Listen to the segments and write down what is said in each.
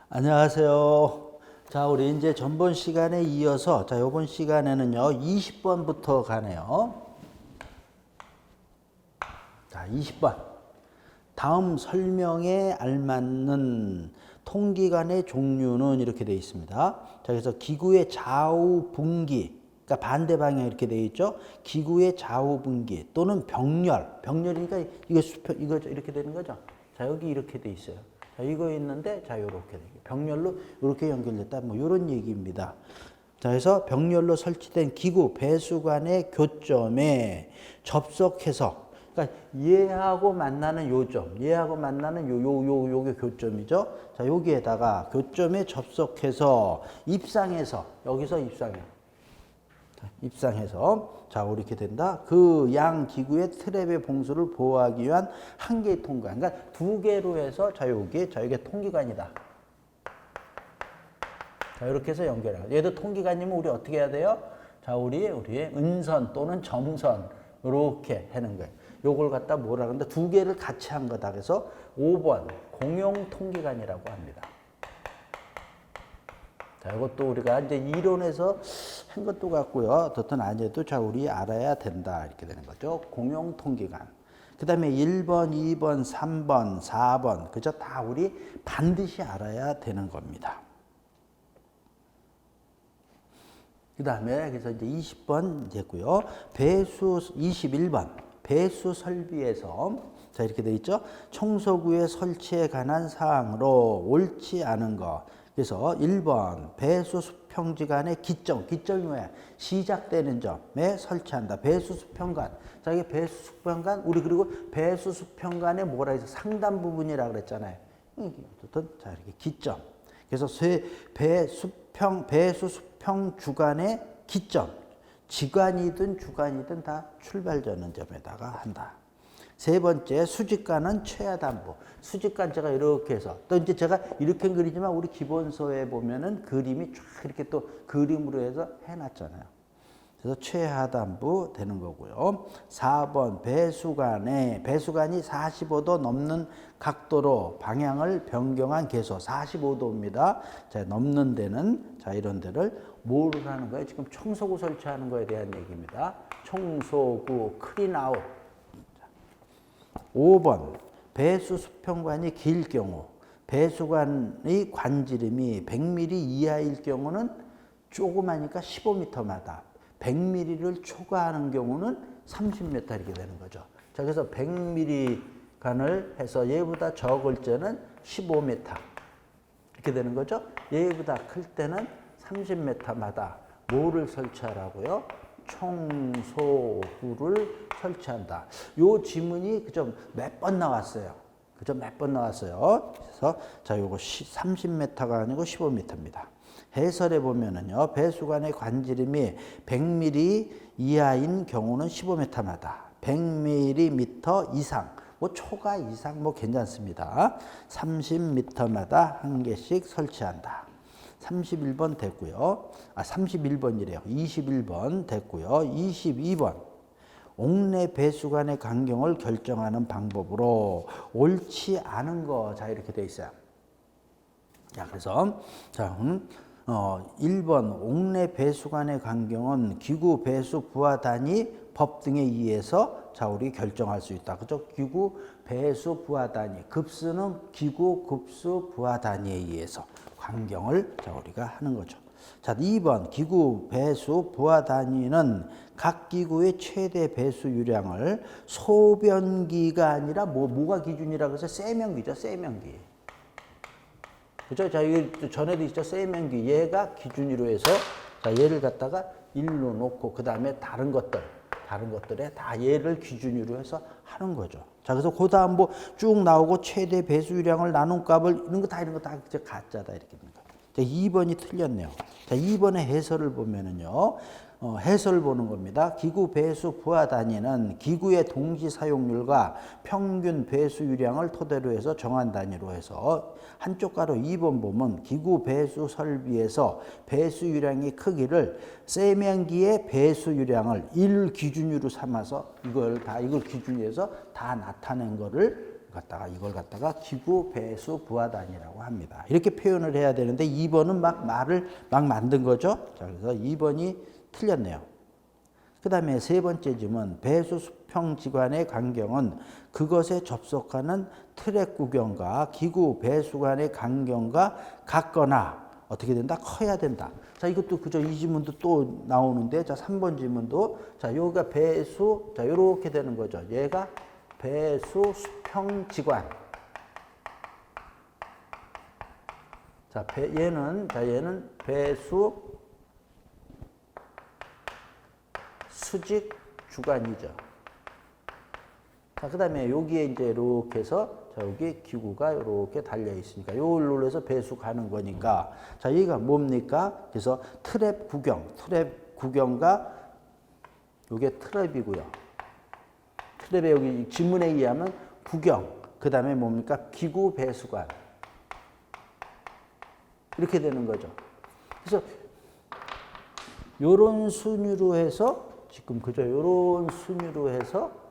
안녕하세요. 자, 우리 이제 전번 시간에 이어서 자, 이번 시간에는요, 20번부터 가네요. 자, 20번. 다음 설명에 알맞는 통기관의 종류는 이렇게 되어 있습니다. 자, 그래서 기구의 좌우 분기, 그러니까 반대 방향 이렇게 되어 있죠. 기구의 좌우 분기 또는 병렬. 병렬이니까 이거 이렇게 되는 거죠. 자, 여기 이렇게 되어 있어요. 자, 이거 있는데, 자, 요렇게 되게 병렬로 이렇게 연결됐다. 뭐 요런 얘기입니다. 자, 그래서 병렬로 설치된 기구 배수관의 교점에 접속해서, 그러니까 얘하고 만나는 요점, 얘하고 만나는 요게 교점이죠. 자, 여기에다가 교점에 접속해서 입상해서, 여기서 입상해서 자, 이렇게 된다. 그 양 기구의 트랩의 봉수를 보호하기 위한 한 개의 통기관. 그러니까 두 개로 해서 자, 이게 통기관이다. 자, 이렇게 해서 연결하고. 얘도 통기관이면 우리 어떻게 해야 돼요? 자, 우리의 은선 또는 점선 이렇게 하는 거예요. 요걸 갖다 뭐라 그러는데 두 개를 같이 한 거다. 그래서 5번 공용 통기관이라고 합니다. 자, 이것도 우리가 이제 이론에서 한 것도 같고요. 어떻든 아니어도 자, 우리 알아야 된다. 이렇게 되는 거죠. 공용 통기관. 그 다음에 1번, 2번, 3번, 4번. 그죠? 다 우리 반드시 알아야 되는 겁니다. 그 다음에 그래서 이제 20번 됐고요. 배수 21번. 배수 설비에서 자, 이렇게 돼 있죠. 청소구의 설치에 관한 사항으로 옳지 않은 것. 그래서 1번 배수 수평지 간의 기점이 뭐야? 시작되는 점에 설치한다. 배수 수평관. 자, 이게 배수 수평관 우리 그리고 배수 수평관에 뭐라 해서 상단 부분이라 그랬잖아요. 어쨌든 자, 이렇게 기점. 그래서 배수 수평 주간의 기점. 지관이든 주관이든 다 출발 전원점에다가 한다. 세 번째, 수직관은 최하단부. 수직관 제가 이렇게 해서 또 이제 제가 이렇게 그리지만 우리 기본서에 보면은 그림이 쫙 이렇게 또 그림으로 해서 해놨잖아요. 그래서 최하단부 되는 거고요. 4번, 배수관이 45도 넘는 각도로 방향을 변경한 개소. 45도입니다. 자, 넘는 데는 자, 이런 데를 뭐를 하는 거예요? 지금 청소구 설치하는 거에 대한 얘기입니다. 청소구 클린아웃. 5번 배수 수평관이 길 경우 배수관의 관지름이 100mm 이하일 경우는 조그마니까 15m마다 100mm를 초과하는 경우는 30m 이렇게 되는 거죠. 자, 그래서 100mm 간을 해서 얘보다 적을 때는 15m 이렇게 되는 거죠. 얘보다 클 때는 30m마다 뭐를 설치하라고요? 청소구를 설치한다. 요 지문이 그죠 몇 번 나왔어요. 그래서 자, 요거 30m가 아니고 15m입니다. 해설에 보면은요, 배수관의 관지름이 100mm 이하인 경우는 15m마다 100mm 이상, 뭐 초과 이상 뭐 괜찮습니다. 30m마다 한 개씩 설치한다. 31번 됐고요. 31번이래요. 21번 됐고요. 22번. 옥내 배수관의 간격을 결정하는 방법으로 옳지 않은 거. 자, 이렇게 돼 있어요. 자, 그래서 자, 1번 옥내 배수관의 간격은 기구 배수 부하 단위 법 등에 의해서 자, 우리 결정할 수 있다. 그죠? 기구 배수 부하 단위. 급수는 기구 급수 부하 단위에 의해서 간격을 자, 우리가 하는 거죠. 자, 2번 기구 배수 부하 단위는 각 기구의 최대 배수 유량을 소변기가 아니라 뭐가 기준이라고 해서 세면기죠. 세면기. 그죠? 자, 이거 전에도 있죠. 세면기. 얘가 기준으로 해서 자, 얘를 갖다가 일로 놓고 그 다음에 다른 것들에 다 얘를 기준으로 해서 하는 거죠. 자, 그래서 그 다음 뭐 쭉 나오고 최대 배수 유량을 나눈 값을 이런 거 다 가짜다 이렇게 됩니다. 자, 2번이 틀렸네요. 자, 2번의 해설을 보면은요. 해설 보는 겁니다. 기구 배수 부하 단위는 기구의 동시 사용률과 평균 배수 유량을 토대로 해서 정한 단위로 해서 한쪽 가로 2번 보면 기구 배수 설비에서 배수 유량의 크기를 세면기의 배수 유량을 1 기준으로 삼아서 이걸 기준으로 해서 다 나타낸 거를 이걸 갖다가 기구 배수 부하 단위라고 합니다. 이렇게 표현을 해야 되는데 2번은 막 말을 막 만든 거죠. 자, 그래서 2번이 틀렸네요. 그 다음에 세 번째 질문, 배수 수평지관의 간격은 그것에 접속하는 트랙 구경과 기구 배수관의 간격과 같거나 어떻게 된다? 커야 된다. 자, 이것도 그저 이 질문도 또 나오는데, 자, 3번 질문도, 자, 여기가 배수, 자, 요렇게 되는 거죠. 얘가 배수 수평지관. 자, 얘는 배수 수직 주관이죠. 자, 그 다음에 여기에 이제 이렇게 해서, 자, 여기 기구가 이렇게 달려 있으니까, 요걸 눌러서 배수 가는 거니까, 자, 여기가 뭡니까? 그래서 트랩 구경과, 요게 트랩이고요. 트랩에 여기 지문에 의하면 구경, 그 다음에 뭡니까? 기구 배수관. 이렇게 되는 거죠. 그래서, 요런 순위로 해서, 지금 그죠? 요런 순위로 해서,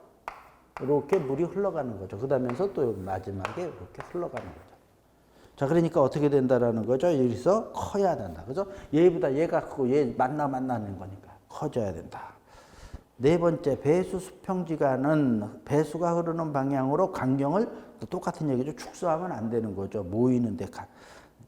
이렇게 물이 흘러가는 거죠. 그러면서 또 마지막에 이렇게 흘러가는 거죠. 자, 그러니까 어떻게 된다라는 거죠? 여기서 커야 된다. 그죠? 얘보다 얘가 크고 얘 만나는 거니까 커져야 된다. 네 번째, 배수 수평지관은 배수가 흐르는 방향으로 간격을 똑같은 얘기죠. 축소하면 안 되는 거죠. 모이는데.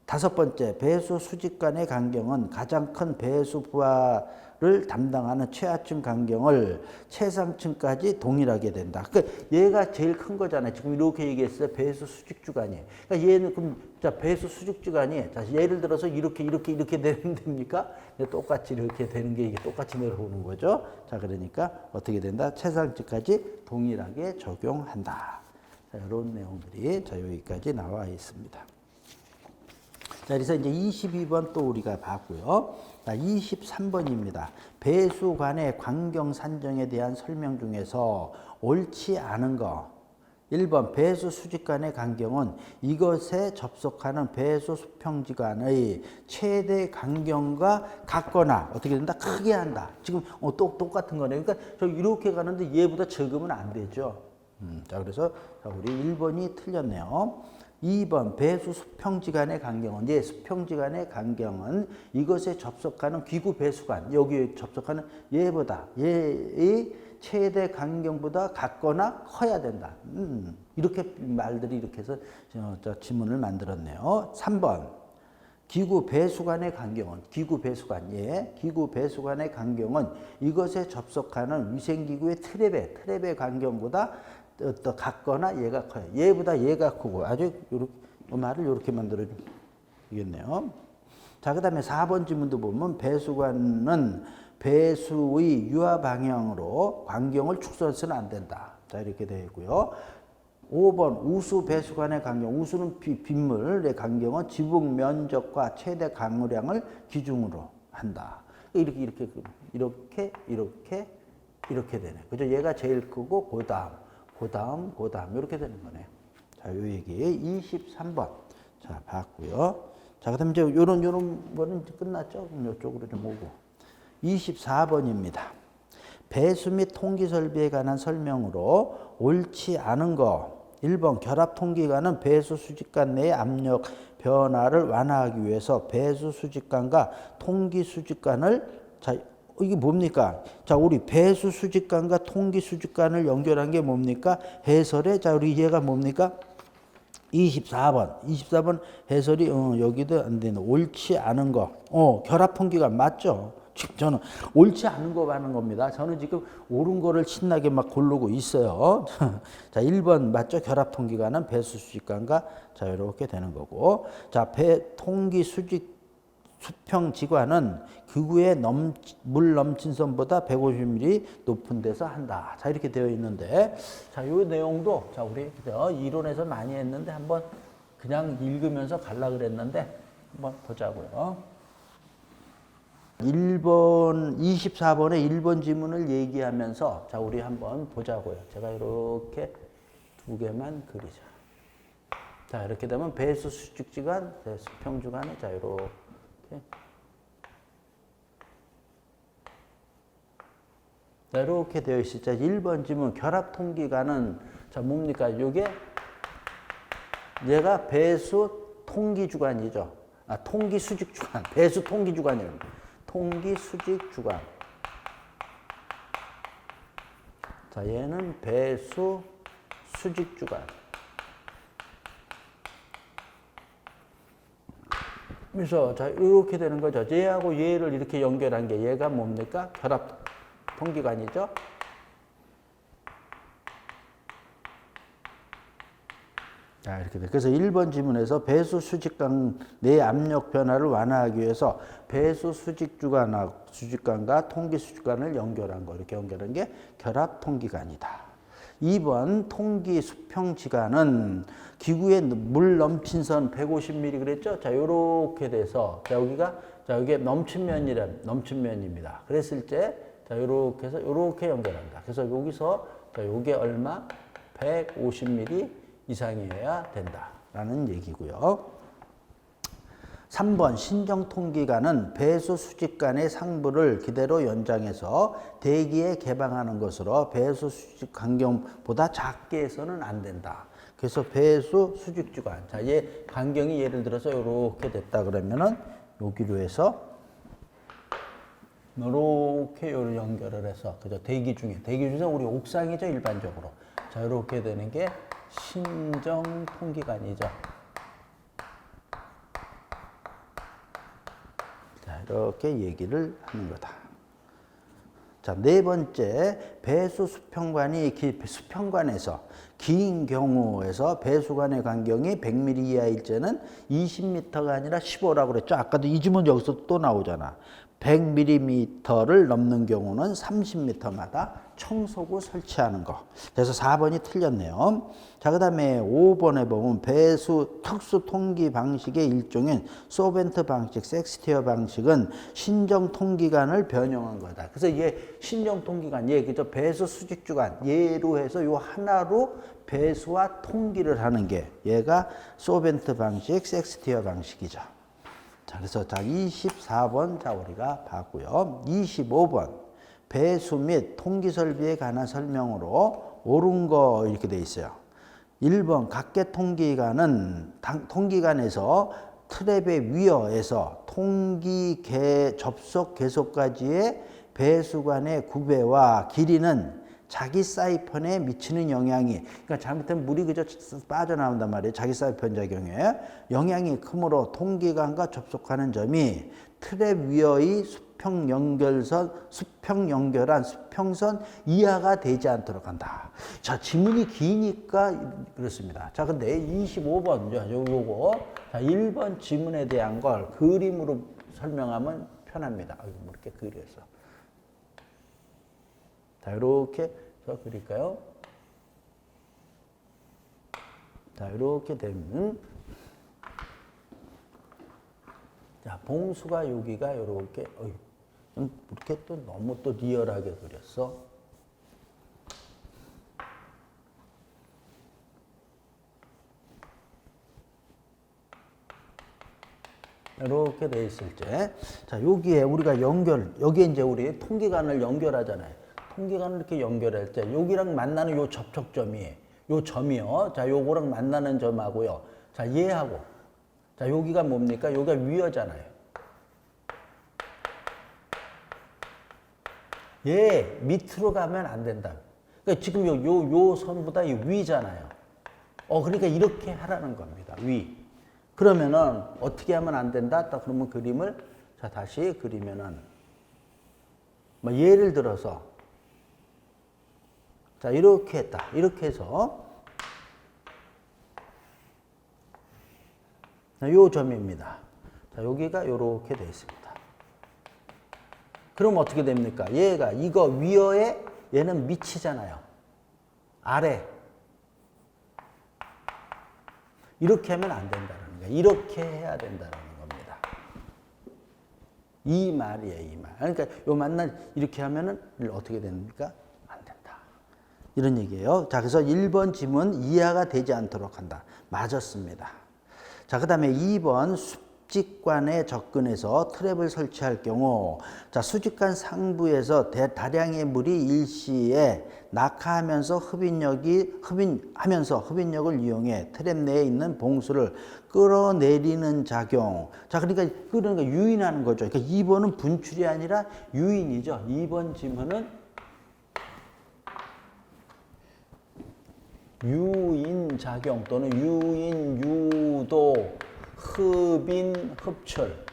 다섯 번째, 배수 수직간의 간격은 가장 큰 배수 부하를 담당하는 최하층 간격을 최상층까지 동일하게 된다. 그러니까 얘가 제일 큰 거잖아요. 지금 이렇게 얘기했어요. 배수 수직주간이. 그러니까 얘는 그럼 자 배수 수직주간이 자 예를 들어서 이렇게 되는 됩니까? 똑같이 이렇게 되는 게 이게 똑같이 내려오는 거죠. 자, 그러니까 어떻게 된다? 최상층까지 동일하게 적용한다. 자, 이런 내용들이 자 여기까지 나와 있습니다. 자, 그래서 이제 22번 또 우리가 봤고요. 자, 23번입니다. 배수관의 광경 산정에 대한 설명 중에서 옳지 않은 거. 1번, 배수 수직관의 간격은 이것에 접속하는 배수 수평지관의 최대 간격과 같거나 어떻게 된다? 크게 한다. 지금 똑같은 거네요. 그러니까 저 이렇게 가는데 얘보다 적으면 안 되죠. 자, 그래서 자, 우리 1번이 틀렸네요. 2번 배수 수평지간의 간격은 수평지간의 간격은 이것에 접속하는 기구 배수관 여기에 접속하는 얘의 최대 간격보다 같거나 커야 된다. 이렇게 말들이 이렇게 해서 지문을 만들었네요. 3번 기구 배수관의 간격은 기구 배수관의 간격은 이것에 접속하는 위생기구의 트랩의 간격보다 또 같거나 얘가 커요. 얘보다 얘가 크고 아주 요렇게 말을 이렇게 만들어 주겠네요. 자, 그다음에 4번 지문도 보면 배수관은 배수의 유화 방향으로 간격을 축소해서는 안 된다. 자, 이렇게 되어 있고요. 5번 우수 배수관의 간격, 우수는 빗물의 간격은 지붕 면적과 최대 강우량을 기준으로 한다. 이렇게 되네. 그죠? 얘가 제일 크고 그다음 이렇게 되는 거네요. 자, 요 얘기 23번. 자, 봤고요. 자, 그다음 이제 요런 거는 이제 끝났죠? 그럼 요쪽으로 좀 오고. 24번입니다. 배수 및 통기 설비에 관한 설명으로 옳지 않은 거. 1번 결합 통기관은 배수 수직관 내의 압력 변화를 완화하기 위해서 배수 수직관과 통기 수직관을 자 이게 뭡니까? 자, 우리 배수 수직관과 통기 수직관을 연결한 게 뭡니까? 해설에 자 우리 얘가 뭡니까? 24번 해설이 여기도 안 되는 옳지 않은 거. 결합 통기관 맞죠? 지금 저는 옳지 않은 거 하는 겁니다. 저는 지금 옳은 거를 신나게 막 고르고 있어요. 자, 1번 맞죠? 결합 통기관은 배수 수직관과 자 이렇게 되는 거고. 자, 통기 수평지관은 기구의 물 넘친선보다 150mm 높은 데서 한다. 자, 이렇게 되어 있는데, 자, 요 내용도, 자, 우리 이론에서 많이 했는데, 한번 그냥 읽으면서 갈라 그랬는데, 한번 보자고요. 24번의 1번 지문을 얘기하면서, 자, 우리 한번 보자고요. 제가 이렇게 두 개만 그리자. 자, 이렇게 되면 배수 수직지관, 수평지관에, 자, 이렇게. 자, 이렇게 되어 있죠. 1번 지문 결합 통기관은 자 뭡니까? 이게 얘가 배수 통기 주간이죠. 통기 수직 주간. 배수 통기 주간이에요. 통기 수직 주간. 자, 얘는 배수 수직 주간. 그래서 자, 이렇게 되는 거죠. 얘하고 얘를 이렇게 연결한 게 얘가 뭡니까? 결합 통기관이죠. 자, 이렇게 돼. 그래서 1번 지문에서 배수 수직관 내 압력 변화를 완화하기 위해서 배수 수직관과 통기 수직관을 연결한 거. 이렇게 연결한 게 결합 통기관이다. 2번 통기 수평지관은 기구에 물 넘친 선 150mm 그랬죠? 자, 요렇게 돼서 자, 여기에 넘친 면입니다. 그랬을 때 자, 요렇게 해서 요렇게 연결한다. 그래서 여기서 자, 요게 얼마? 150mm 이상이어야 된다라는 얘기고요. 3번 신정통기관은 배수 수직관의 상부를 그대로 연장해서 대기에 개방하는 것으로 배수 수직 간경보다 작게 해서는 안 된다. 그래서 배수 수직주간. 자, 얘 간경이 예를 들어서 이렇게 됐다 그러면은 여기로 해서 이렇게 연결을 해서 그죠? 대기 중에서 우리 옥상이죠 일반적으로. 자, 이렇게 되는 게 신정통기관이죠. 자, 이렇게 얘기를 하는 거다. 자, 네 번째, 배수 수평관이 수평관에서 긴 경우에서 배수관의 간격이 100mm 이하일 때는 20m가 아니라 15라고 그랬죠. 아까도 이 지문 여기서 또 나오잖아. 100mm를 넘는 경우는 30m마다 청소구 설치하는 거. 그래서 4번이 틀렸네요. 자, 그 다음에 5번에 보면 배수 특수 통기 방식의 일종인 소벤트 방식, 섹스티어 방식은 신정 통기관을 변형한 거다. 그래서 얘 신정 통기관, 얘 그죠? 배수 수직 주간, 얘로 해서 요 하나로 배수와 통기를 하는 게 얘가 소벤트 방식, 섹스티어 방식이죠. 자, 그래서 자, 24번 자, 우리가 봤고요. 25번 배수 및 통기 설비에 관한 설명으로 옳은 거 이렇게 돼 있어요. 1번 각계 통기관에서 트랩의 위어에서 통기 접속 계속까지의 배수관의 구배와 길이는 자기 사이펀에 미치는 영향이, 그러니까 잘못하면 물이 그저 빠져나온단 말이에요. 자기 사이펀 작용에 영향이 크므로 통기관과 접속하는 점이 트랩 위의 수평 연결한 수평선 이하가 되지 않도록 한다. 자, 지문이 기니까 그렇습니다. 자, 근데 25번 요거 자, 1번 지문에 대한 걸 그림으로 설명하면 편합니다. 뭐 이렇게 그려서. 자, 이렇게 그릴까요? 자, 이렇게 되면 자, 봉수가 여기가 이렇게 이렇게 또 너무 또 리얼하게 그렸어. 이렇게 돼 있을 때, 자, 여기에 우리가 여기에 이제 우리 통기관을 연결하잖아요. 통기관을 이렇게 연결할 때 여기랑 만나는 요 접촉점이 요 점이요. 자, 요거랑 만나는 점하고요. 자, 얘하고 자, 여기가 뭡니까? 여기가 위어잖아요. 얘 밑으로 가면 안 된다. 그러니까 지금 요 선보다 이 위잖아요. 그러니까 이렇게 하라는 겁니다. 위. 그러면은 어떻게 하면 안 된다? 딱 그러면 그림을 자, 다시 그리면은 뭐 예를 들어서 자, 이렇게 했다. 이렇게 해서 요 점입니다. 자, 여기가 이렇게 되어 있습니다. 그럼 어떻게 됩니까? 얘가 이거 위어에 얘는 밑이잖아요. 아래. 이렇게 하면 안 된다는 거예요. 이렇게 해야 된다는 겁니다. 이 말이에요, 이 말. 그러니까 요 만날 이렇게 하면은 어떻게 됩니까? 이런 얘기예요. 자, 그래서 1번 지문 이하가 되지 않도록 한다. 맞았습니다. 자, 그 다음에 2번 수직관에 접근해서 트랩을 설치할 경우, 자, 수직관 상부에서 다량의 물이 일시에 낙하하면서 흡인력을 이용해 트랩 내에 있는 봉수를 끌어내리는 작용. 자, 그러니까 유인하는 거죠. 그러니까 2번은 분출이 아니라 유인이죠. 2번 지문은 유인 작용 또는 유인, 유도, 흡인, 흡출.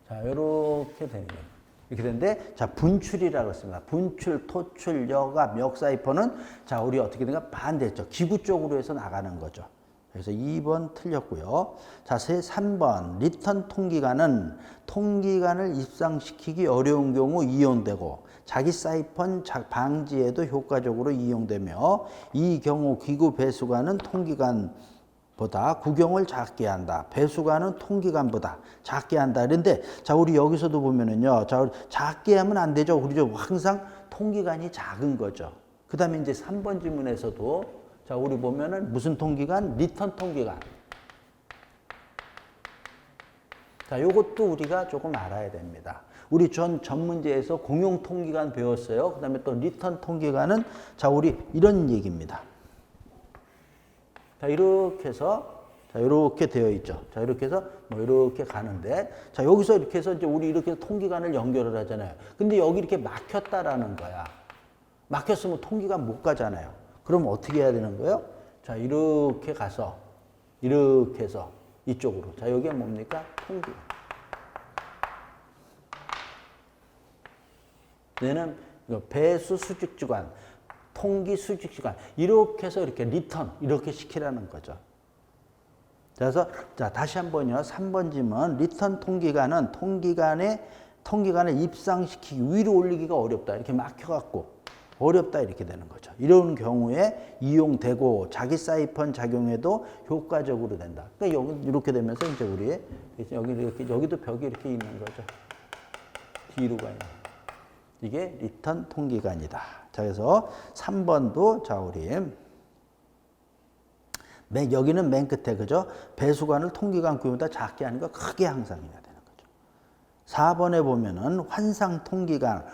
자, 이렇게 되는 거예요. 이렇게 되는데, 자, 분출이라고 했습니다. 분출, 토출, 여갑, 역사이퍼는, 자, 우리 어떻게 된가? 반대죠. 기구 쪽으로 해서 나가는 거죠. 그래서 2번 틀렸고요. 자, 3번. 리턴 통기관은 통기관을 입상시키기 어려운 경우 이용되고, 자기 사이펀 방지에도 효과적으로 이용되며, 이 경우 기구 배수관은 통기관보다 구경을 작게 한다. 배수관은 통기관보다 작게 한다. 그런데 자, 우리 여기서도 보면은요. 자, 작게 하면 안 되죠. 우리 항상 통기관이 작은 거죠. 그 다음에 이제 3번 지문에서도 자, 우리 보면은 무슨 통기관? 리턴 통기관. 자, 요것도 우리가 조금 알아야 됩니다. 우리 전 문제에서 공용 통기관 배웠어요. 그 다음에 또 리턴 통기관은 자, 우리 이런 얘기입니다. 자, 이렇게 해서 자, 이렇게 되어 있죠. 자, 이렇게 해서 뭐 이렇게 가는데 자, 여기서 이렇게 해서 이제 우리 이렇게 통기관을 연결을 하잖아요. 근데 여기 이렇게 막혔다라는 거야. 막혔으면 통기관 못 가잖아요. 그럼 어떻게 해야 되는 거예요? 자, 이렇게 가서 이렇게 해서 이쪽으로. 자, 여기가 뭡니까? 통기관. 얘는 배수 수직주관, 통기 수직주관. 이렇게 해서 이렇게 리턴 이렇게 시키라는 거죠. 그래서 자, 다시 한번요. 3번 질문. 리턴 통기관은 통기관을 입상시키기 위로 올리기가 어렵다. 이렇게 막혀갖고 어렵다 이렇게 되는 거죠. 이런 경우에 이용되고 자기 사이펀 작용에도 효과적으로 된다. 그러니까 여기 이렇게 되면서 이제 우리 여기도 벽이 이렇게 있는 거죠. 뒤로 가요. 이게 리턴 통기관이다. 자, 그래서 3번도 자, 우리 여기는 맨 끝에 그죠? 배수관을 통기관 규모보다 작게 하는 거 크게 항상 해야 되는 거죠. 4번에 보면은 환상 통기관,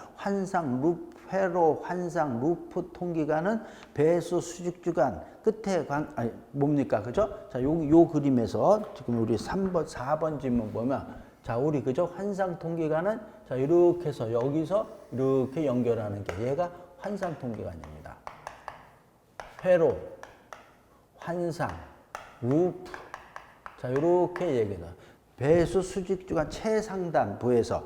회로 환상 루프 통기관은 배수 수직주관 끝에 뭡니까? 그죠? 자, 요 그림에서 지금 우리 4번 질문 보면 자, 우리 그죠? 환상 통기관은 자, 이렇게 해서 여기서 이렇게 연결하는 게 얘가 환상 통기관입니다. 회로, 환상, 루프. 자, 이렇게 얘기해서 배수 수직주관 최상단부에서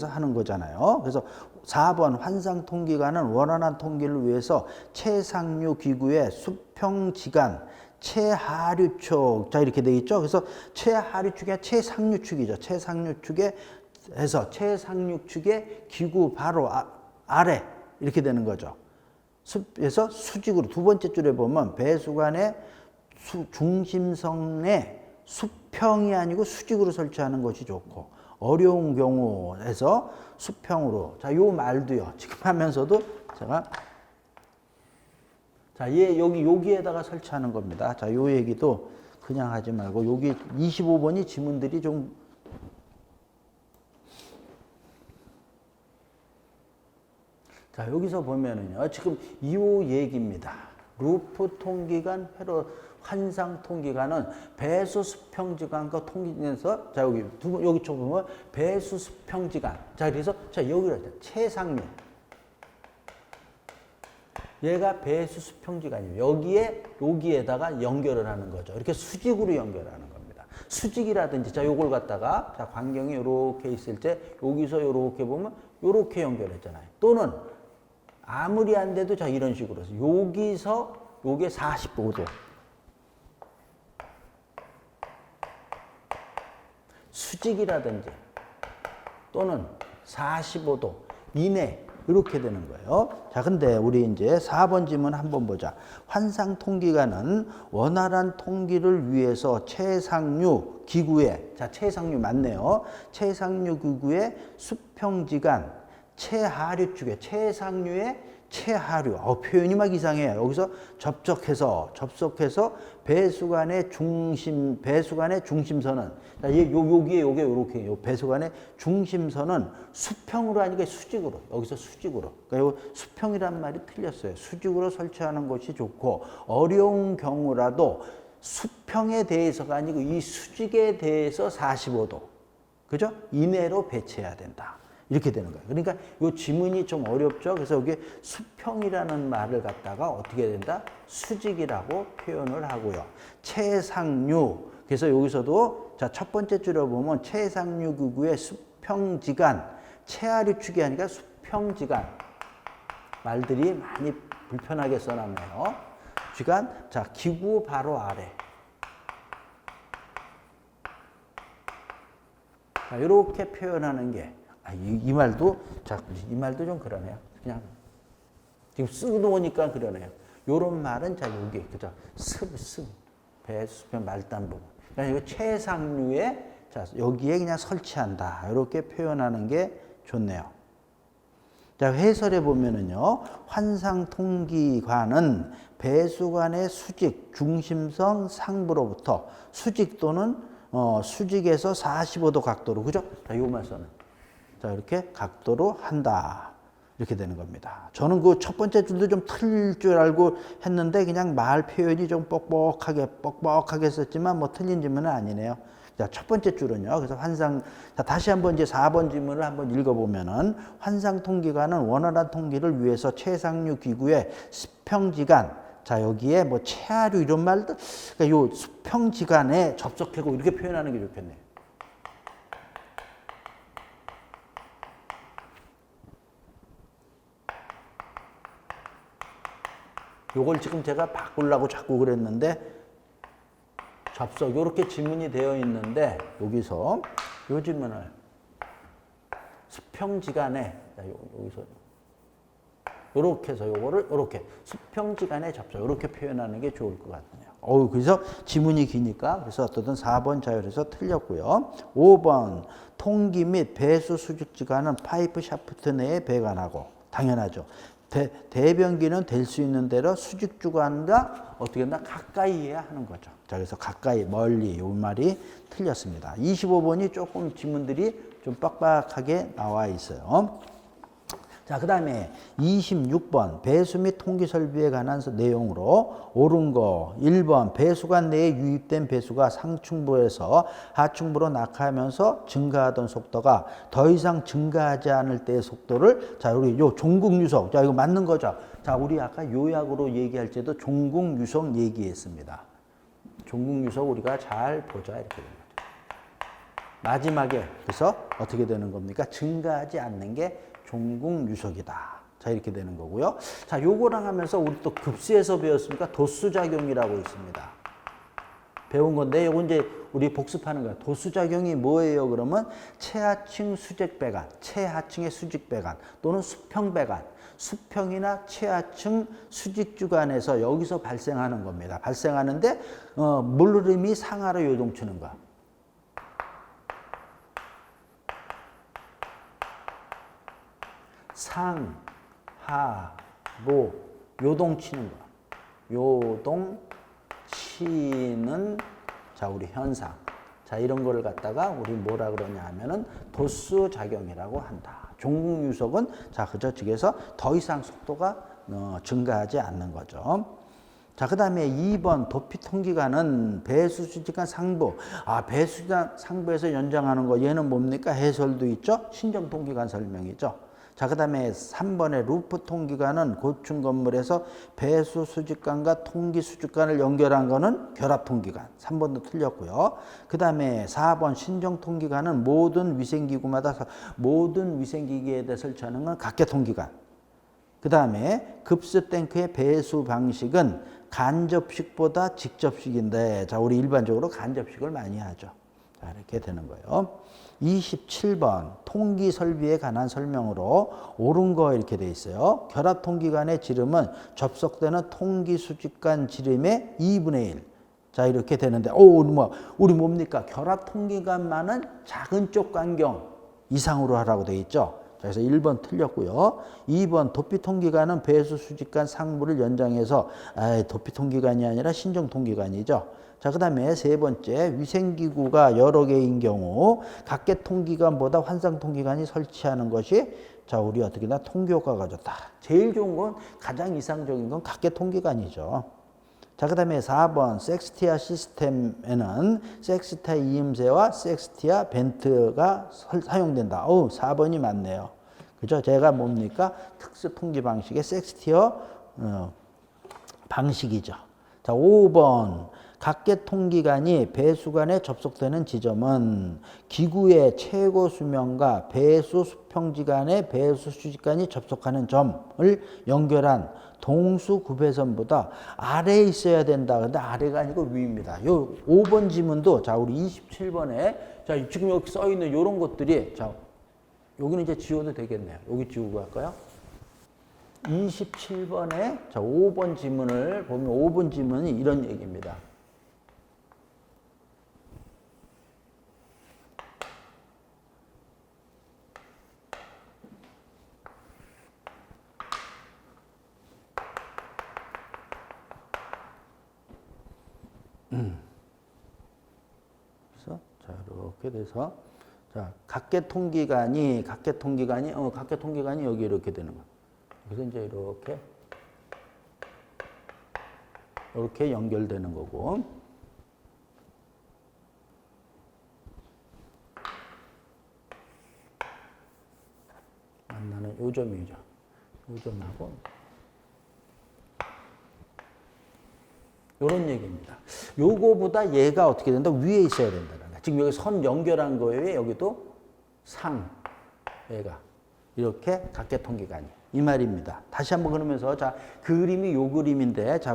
하는 거잖아요. 그래서 4번 환상 통기관은 원활한 통기를 위해서 최상류 기구의 수평지간, 최하류축. 자, 이렇게 돼 있죠. 그래서 최하류축이 최상류축이죠. 최상류축에 해서 최상류축의 기구 바로 아래 이렇게 되는 거죠. 그래서 수직으로 두 번째 줄에 보면 배수관의 중심선에 수평이 아니고 수직으로 설치하는 것이 좋고 어려운 경우에서 수평으로. 자, 요 말도요. 지금 하면서도 제가 자, 여기에다가 설치하는 겁니다. 자, 요 얘기도 그냥 하지 말고 여기 25번이 지문들이 좀 자, 여기서 보면은요. 지금 이 얘기입니다. 루프 통기관, 회로 환상 통기관은 배수 수평지관과 통기관에서 자, 여기 쪽 보면 배수 수평지관. 자, 그래서 자, 여기로 최상류. 얘가 배수 수평지관이에요. 여기에다가 연결을 하는 거죠. 이렇게 수직으로 연결하는 겁니다. 수직이라든지 자, 요걸 갖다가 자, 광경이 이렇게 있을 때 여기서 이렇게 보면 이렇게 연결했잖아요. 또는 아무리 안 돼도 자, 이런 식으로 해서 여기서 요게 45도. 수직이라든지 또는 45도 이내 이렇게 되는 거예요. 자, 근데 우리 이제 4번 질문 한번 보자. 환상 통기관은 원활한 통기를 위해서 최상류 기구에 자, 최상류 맞네요. 최상류 기구의 수평지간 최하류축에 최상류의 체하류. 표현이 막 이상해요. 여기서 접속해서 배수관의 중심선은, 자, 요게 요렇게, 요 배수관의 중심선은 수평으로 하니까 수직으로, 여기서 수직으로. 그러니까 요 수평이란 말이 틀렸어요. 수직으로 설치하는 것이 좋고, 어려운 경우라도 수평에 대해서가 아니고 이 수직에 대해서 45도, 그죠? 이내로 배치해야 된다. 이렇게 되는 거예요. 그러니까 이 지문이 좀 어렵죠. 그래서 여기 수평이라는 말을 갖다가 어떻게 된다? 수직이라고 표현을 하고요. 최상류. 그래서 여기서도 자, 첫 번째 줄을 보면 최상류 기구의 수평지간, 체하류축이 아니라 수평지간. 말들이 많이 불편하게 써놨네요. 지간, 자, 기구 바로 아래. 자, 이렇게 표현하는 게, 이 말도, 자, 이 말도 좀 그러네요. 그냥, 지금 쓰고 놓으니까 그러네요. 요런 말은, 자, 여기, 그죠? 배수평 말단 부분. 그러니까 이거 최상류에, 자, 여기에 그냥 설치한다. 이렇게 표현하는 게 좋네요. 자, 해설해 보면은요, 환상통기관은 배수관의 수직, 중심선 상부로부터 수직 또는 수직에서 45도 각도로, 그죠? 자, 요 말씀은. 자, 이렇게 각도로 한다. 이렇게 되는 겁니다. 저는 그 첫 번째 줄도 좀 틀릴 줄 알고 했는데 그냥 말 표현이 좀 뻑뻑하게 썼지만 뭐 틀린 질문은 아니네요. 자, 첫 번째 줄은요. 그래서 자, 다시 한번 이제 4번 질문을 한번 읽어보면은 환상통기관은 원활한 통기를 위해서 최상류 기구의 수평지간, 자, 여기에 뭐 체하류 이런 말들, 그러니까 요 수평지간에 접속하고 이렇게 표현하는 게 좋겠네요. 요걸 지금 제가 바꾸려고 자꾸 그랬는데 접속 요렇게 지문이 되어 있는데 여기서 요 질문을 수평지간에 여기서 요렇게 해서 요거를 요렇게 수평지간에 접속 요렇게 표현하는 게 좋을 것 같네요. 그래서 지문이 기니까 그래서 어떻든 4번 자율에서 틀렸고요. 5번 통기 및 배수 수직지간은 파이프 샤프트 내에 배관하고 당연하죠. 대변기는 될 수 있는 대로 수직 주관과 어떻게 한다? 가까이 해야 하는 거죠. 자, 그래서 가까이, 멀리, 이 말이 틀렸습니다. 25번이 조금 지문들이 좀 빡빡하게 나와 있어요. 자, 그 다음에 26번 배수 및 통기 설비에 관한 내용으로 옳은 거 1번 배수관 내에 유입된 배수가 상층부에서 하층부로 낙하하면서 증가하던 속도가 더 이상 증가하지 않을 때의 속도를, 자, 우리 요 종국유속, 자, 이거 맞는 거죠. 자, 우리 아까 요약으로 얘기할 때도 종국유속 얘기했습니다. 종국유속 우리가 잘 보자 이렇게 됩니다. 마지막에 그래서 어떻게 되는 겁니까? 증가하지 않는 게 종국유속이다. 자, 이렇게 되는 거고요. 자, 요거랑 하면서 우리 또 급수에서 배웠으니까 도수작용이라고 있습니다. 배운 건데 요거 이제 우리 복습하는 거예요. 도수작용이 뭐예요? 그러면 최하층 수직배관, 최하층의 수직배관 또는 수평배관, 수평이나 최하층 수직주간에서 여기서 발생하는 겁니다. 발생하는데 물흐름이 상하로 요동치는 거. 상, 하, 로, 요동치는 거. 요동치는, 자, 우리 현상. 자, 이런 거를 갖다가 우리 뭐라 그러냐 하면은 도수작용이라고 한다. 종국유속은, 자, 그저 즉에서 더 이상 속도가 증가하지 않는 거죠. 자, 그 다음에 2번 도피통기관은 배수수직간 상부. 배수수직간 상부에서 연장하는 거. 얘는 뭡니까? 해설도 있죠. 신정통기관 설명이죠. 자, 그 다음에 3번의 루프 통기관은 고층 건물에서 배수 수직관과 통기 수직관을 연결한 거는 결합 통기관. 3번도 틀렸고요. 그 다음에 4번 신정 통기관은 모든 위생기구마다 모든 위생기기에 대해 설치하는 건 각계 통기관. 그 다음에 급수 탱크의 배수 방식은 간접식보다 직접식인데, 자, 우리 일반적으로 간접식을 많이 하죠. 자, 이렇게 되는 거예요. 27번 통기 설비에 관한 설명으로 옳은 거 이렇게 돼 있어요. 결합 통기관의 지름은 접속되는 통기 수직관 지름의 2분의 1. 자, 이렇게 되는데, 우리 뭡니까? 결합 통기관만은 작은 쪽 간경 이상으로 하라고 돼 있죠. 자, 그래서 1번 틀렸고요. 2번 도피통기관은 배수 수직관 상부를 연장해서 도피통기관이 아니라 신정통기관이죠. 자, 그 다음에 세 번째, 위생기구가 여러 개인 경우 각계 통기관보다 환상 통기관이 설치하는 것이 자, 우리 어떻게 나 통기효과가 좋다. 제일 좋은 건 가장 이상적인 건 각계 통기관이죠. 자, 그 다음에 4번 섹스티아 시스템에는 섹스티아 이음새와 섹스티아 벤트가 사용된다. 4번이 맞네요. 그죠? 제가 뭡니까? 특수 통기 방식의 섹스티어 방식이죠. 자, 5번 각계 통기관이 배수관에 접속되는 지점은 기구의 최고 수명과 배수 수평지간의 배수 수직관이 접속하는 점을 연결한 동수 구배선보다 아래에 있어야 된다. 근데 아래가 아니고 위입니다. 요 5번 지문도 자, 우리 27번에 자, 지금 여기 써 있는 요런 것들이 자, 여기는 이제 지워도 되겠네요. 여기 지우고 할까요? 27번에 자, 5번 지문을 보면 5번 지문이 이런 얘기입니다. 그래서 자, 이렇게 돼서 자, 각계 통기관이 여기 이렇게 되는 거예요. 그래서 이제 이렇게 연결되는 거고. 만나는 요 점이죠. 요 점하고 요런 얘기입니다. 요거보다 얘가 어떻게 된다? 위에 있어야 된다는 거야. 지금 여기 선 연결한 거예요. 여기도 얘가 이렇게 각계 통기관이 이 말입니다. 다시 한번 그러면서 자, 그림이 요 그림인데 자,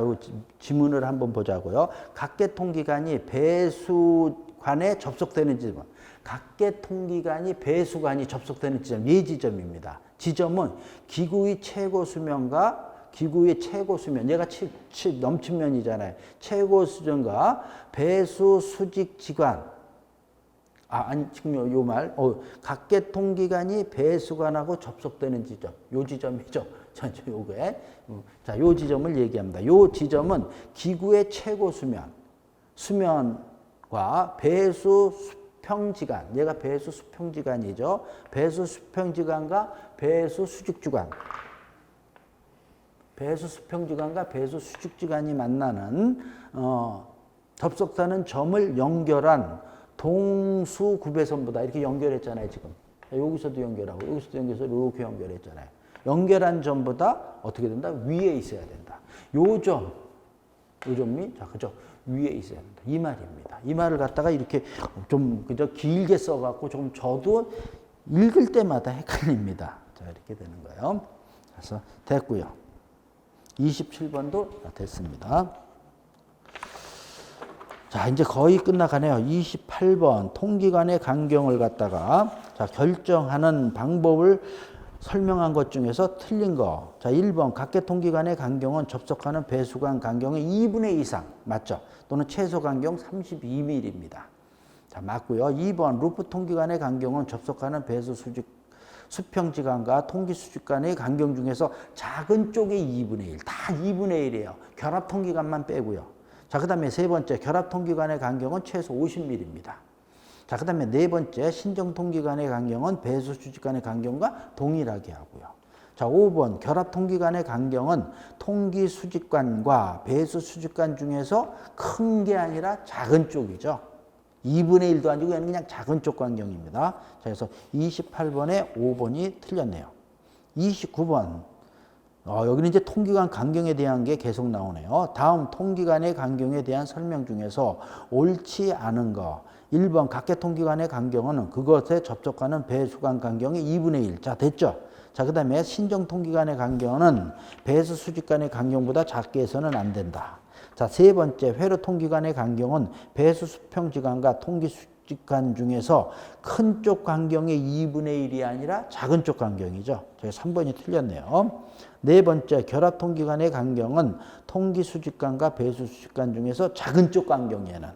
지문을 한번 보자고요. 각계 통기관이 배수관에 접속되는 지점, 각계 통기관이 배수관이 접속되는 지점, 이 지점입니다. 지점은 기구의 최고 수명과 기구의 최고 수면, 얘가 넘친 면이잖아요. 최고 수준과 배수 수직 지관. 아니, 지금 요 말, 각계 통기관이 배수관하고 접속되는 지점, 요 지점이죠. 요게. 자, 요 지점을 얘기합니다. 요 지점은 기구의 최고 수면과 배수 수평지간, 얘가 배수 수평지간이죠. 배수 수평지간과 배수 수직주간. 배수 수평지간과 배수 수직지간이 만나는 접속되는 점을 연결한 동수 구배선보다 이렇게 연결했잖아요, 지금. 여기서도 연결하고 여기서도 연결해서 이렇게 연결했잖아요. 연결한 점보다 어떻게 된다? 위에 있어야 된다. 요 점이 자, 그죠? 위에 있어야 된다. 이 말입니다. 이 말을 갖다가 이렇게 좀 그저 길게 써갖고 좀 저도 읽을 때마다 헷갈립니다. 자, 이렇게 되는 거예요. 그래서 됐고요. 27번도 됐습니다. 자, 이제 거의 끝나가네요. 28번 통기관의 간경을 갖다가 자, 결정하는 방법을 설명한 것 중에서 틀린 거. 자, 1번 각계 통기관의 간경은 접속하는 배수관 간경의 2분의 2 이상 맞죠? 또는 최소 간경 32mm입니다. 자, 맞고요. 2번 루프 통기관의 간경은 접속하는 배수 수평지간과 통기수직간의 간경 중에서 작은 쪽의 2분의 1, 다 2분의 1이에요. 결합 통기관만 빼고요. 자, 그 다음에 세 번째, 결합 통기관의 간경은 최소 50mm입니다. 자, 그 다음에 네 번째, 신정 통기관의 간경은 배수 수직간의 간경과 동일하게 하고요. 자, 5번, 결합 통기관의 간경은 통기 수직관과 배수 수직관 중에서 큰 게 아니라 작은 쪽이죠. 2분의 1도 아니고 그냥 작은 쪽 간경입니다. 자, 그래서 28번에 5번이 틀렸네요. 29번. 여기는 이제 통기관 간경에 대한 게 계속 나오네요. 다음 통기관의 간경에 대한 설명 중에서 옳지 않은 거. 1번 각계 통기관의 간경은 그것에 접촉하는 배수관 간경의 2분의 1. 자, 됐죠? 자, 그 다음에 신정 통기관의 간경은 배수 수직관의 간경보다 작게 해서는 안 된다. 자, 세 번째, 회로 통기관의 간경은 배수 수평지간과 통기 수직간 중에서 큰 쪽 간경의 2분의 1이 아니라 작은 쪽 간경이죠. 저희 3번이 틀렸네요. 네 번째, 결합 통기관의 간경은 통기 수직간과 배수 수직간 중에서 작은 쪽 간경에는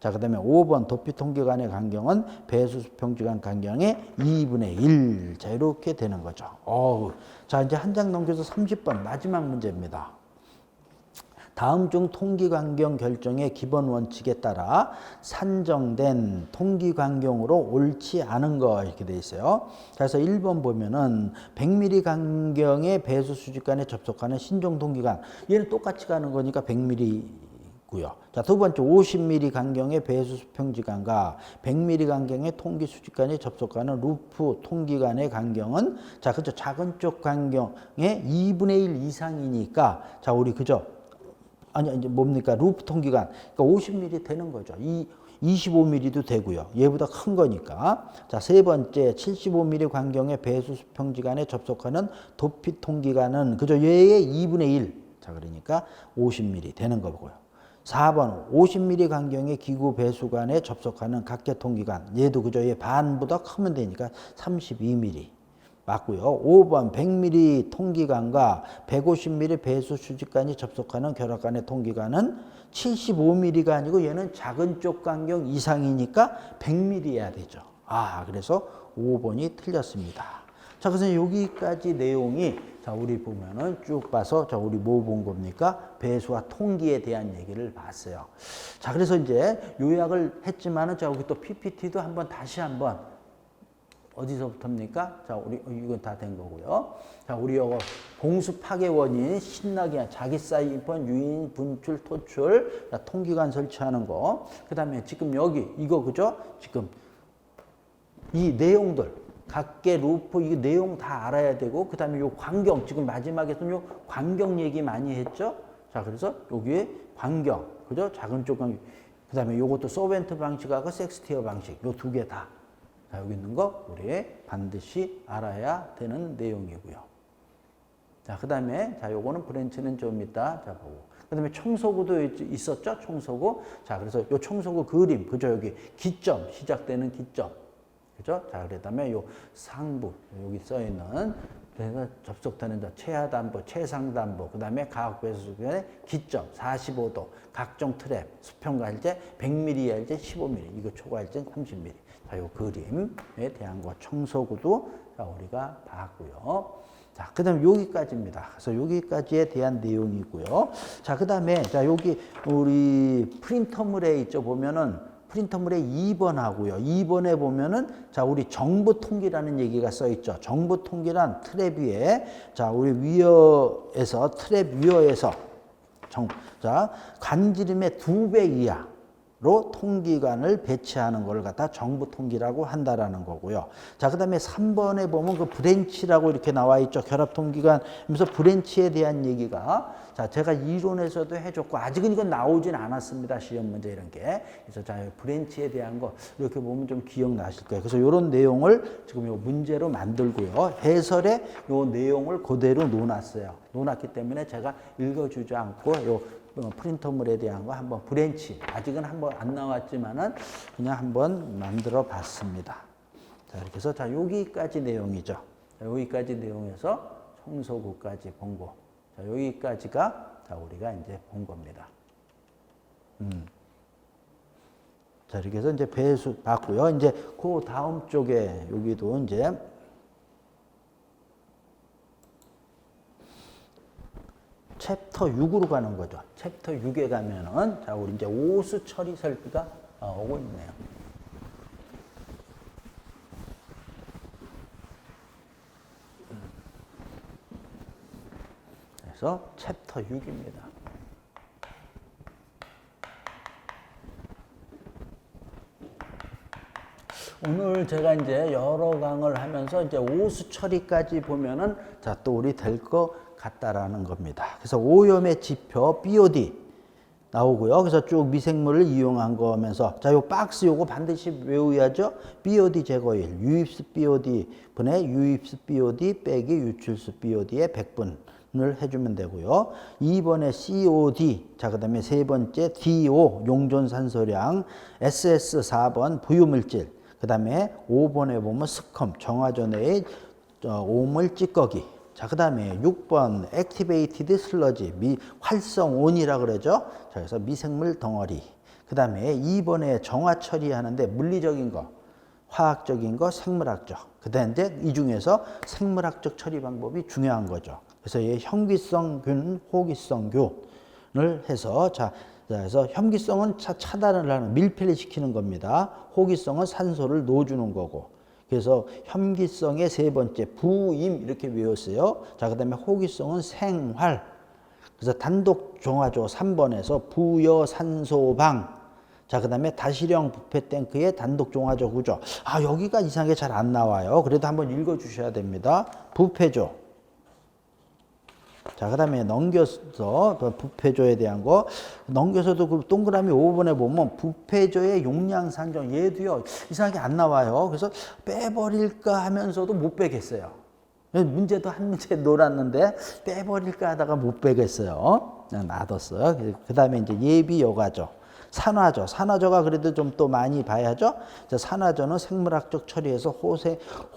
자, 그 다음에 5번 도피 통기간의 간격은 배수 수평지 간 간격의 2분의 1. 자, 이렇게 되는 거죠. 자, 이제 한 장 넘겨서 30번 마지막 문제입니다. 다음 중 통기간경 결정의 기본 원칙에 따라 산정된 통기간경으로 옳지 않은 거 이렇게 돼 있어요. 그래서 1번 보면은 100mm 간경의 배수 수직간에 접속하는 신종 통기간, 얘는 똑같이 가는 거니까 100mm고요. 자, 두 번째 50mm 간경의 배수 수평지간과 100mm 간경의 통기 수직간에 접속하는 루프 통기간의 간경은, 자, 그죠, 작은 쪽 간경의 2분의 1 이상이니까, 자, 우리 그죠, 아니 이제 뭡니까, 루프 통기간, 그러니까 50mm 되는 거죠. 25mm도 되고요. 얘보다 큰 거니까. 자, 세 번째 75mm 간경의 배수 수평지간에 접속하는 도피 통기간은 그죠, 얘의 2분의 1. 자, 그러니까 50mm 되는 거고요. 4번 50mm 간경의 기구 배수관에 접속하는 각계 통기간, 얘도 그죠, 얘 반보다 크면 되니까 32mm. 맞고요. 5번 100mm 통기관과 150mm 배수 수직관이 접속하는 결합관의 통기관은 75mm가 아니고 얘는 작은 쪽 간경 이상이니까 100mm여야 되죠. 그래서 5번이 틀렸습니다. 자, 그래서 여기까지 내용이, 자, 우리 보면은 쭉 봐서, 자, 우리 뭐 본 겁니까? 배수와 통기에 대한 얘기를 봤어요. 자, 그래서 이제 요약을 했지만은, 자, 여기 또 PPT도 다시 한번 어디서부터입니까? 자, 우리 이건 다 된 거고요. 자, 우리 이거 봉수 파괴 원인 신나게 자기 사이폰 유인 분출 토출, 자, 통기관 설치하는 거. 그다음에 지금 여기 이거 그죠? 지금 이 내용들 각계 루프 이 내용 다 알아야 되고, 그다음에 요 광경, 지금 마지막에서는 요 광경 얘기 많이 했죠? 자, 그래서 여기에 광경, 그죠? 작은 쪽 광경. 그다음에 요것도 소벤트 방식하고 섹스티어 방식, 요 두 개 다. 자, 여기 있는 거 우리 반드시 알아야 되는 내용이고요. 자, 그 다음에, 자, 요거는 브랜치는 좀 이따, 자, 보고. 그 다음에 청소구도 있었죠? 청소구. 자, 그래서 요 청소구 그림, 그죠? 여기 기점, 시작되는 기점. 그죠? 자, 그 다음에 요 상부, 여기 써있는, 그래서 접속되는 최하단부, 최상단부, 그 다음에 가학배수관의 기점, 45도, 각종 트랩, 수평과일제, 100mm일제, 15mm, 이거 초과일제, 30mm. 자, 요 그림에 대한 거 청소구도, 자, 우리가 봤고요. 자, 그 다음에 여기까지입니다. 그래서 여기까지에 대한 내용이고요. 자, 그 다음에, 자, 여기 우리 프린터물에 있죠. 보면은 프린터물에 2번 하고요. 2번에 보면은, 자, 우리 정부 통기라는 얘기가 써 있죠. 정부 통기란 트랩 위에, 자, 우리 위어에서, 트랩 위어에서, 자, 관지름의 2배 이하. 로 통기관을 배치하는 걸 갖다 정부 통기라고 한다라는 거고요. 자, 그다음에 3번에 보면 그 브랜치라고 이렇게 나와 있죠. 결합 통기관 하면서 브랜치에 대한 얘기가, 자, 제가 이론에서도 해줬고 아직은 이건 나오진 않았습니다. 시험 문제 이런 게. 그래서 자, 브랜치에 대한 거 이렇게 보면 좀 기억나실 거예요. 그래서 이런 내용을 지금 요 문제로 만들고요. 해설에 요 내용을 그대로 놓았어요. 놓았기 때문에 제가 읽어주지 않고 요 프린터물에 대한 거 한번 브랜치, 아직은 한번 안 나왔지만은 그냥 한번 만들어 봤습니다. 자, 이렇게 해서, 자, 여기까지 내용이죠. 자, 여기까지 내용에서 청소구까지 본 거. 자, 여기까지가, 자, 우리가 이제 본 겁니다. 자, 이렇게 해서 이제 배수 봤고요. 이제 그 다음 쪽에 여기도 이제 챕터 6으로 가는 거죠. 챕터 6에 가면은, 자, 우리 이제 오수 처리 설비가 오고 있네요. 그래서 챕터 6입니다. 오늘 제가 이제 여러 강을 하면서 이제 오수 처리까지 보면은, 자, 또 우리 될 거 같다라는 겁니다. 그래서 오염의 지표 BOD 나오고요. 그래서 쭉 미생물을 이용한 거면서, 자, 요 박스 요거 반드시 외워야죠. BOD 제거일, 유입수 BOD 분의 유입수 BOD 빼기 유출수 BOD의 100분을 해주면 되고요. 2번에 COD, 자, 그 다음에 세 번째 DO, 용존산소량, SS 4번 부유물질, 그 다음에 5번에 보면 스컴, 정화조 내의 오물 찌꺼기. 자, 그 다음에 6번 액티베이티드 슬러지, 활성온이라 그러죠. 자, 그래서 미생물 덩어리. 그 그 다음에 2번에 정화 처리하는데 물리적인 거, 화학적인 거, 생물학적. 그 다음에 이제 이 중에서 생물학적 처리 방법이 중요한 거죠. 그래서 이 현기성균, 호기성균을 해서 그래서 현기성은 차단을 하는, 밀폐를 시키는 겁니다. 호기성은 산소를 넣어주는 거고. 그래서 현기성의 세 번째 부임 이렇게 외웠어요. 자, 그다음에 호기성은 생활. 그래서 단독 종화조 3번에서 부여 산소방. 자, 그다음에 다시령 부패 탱크의 단독 종화조 구조. 아, 여기가 이상하게 잘 안 나와요. 그래도 한번 읽어 주셔야 됩니다. 부패조. 자, 그 다음에 넘겨서 부패조에 대한 거 넘겨서도 그 동그라미 5번에 보면 부패조의 용량 산정 얘도요 이상하게 안 나와요. 그래서 빼버릴까 하면서도 못 빼겠어요. 문제도 한 문제 놀았는데 빼버릴까 하다가 못 빼겠어요. 놔뒀어요. 그 다음에 이제 예비 여과조. 산화조. 산화조가 그래도 좀 또 많이 봐야죠. 산화조는 생물학적 처리에서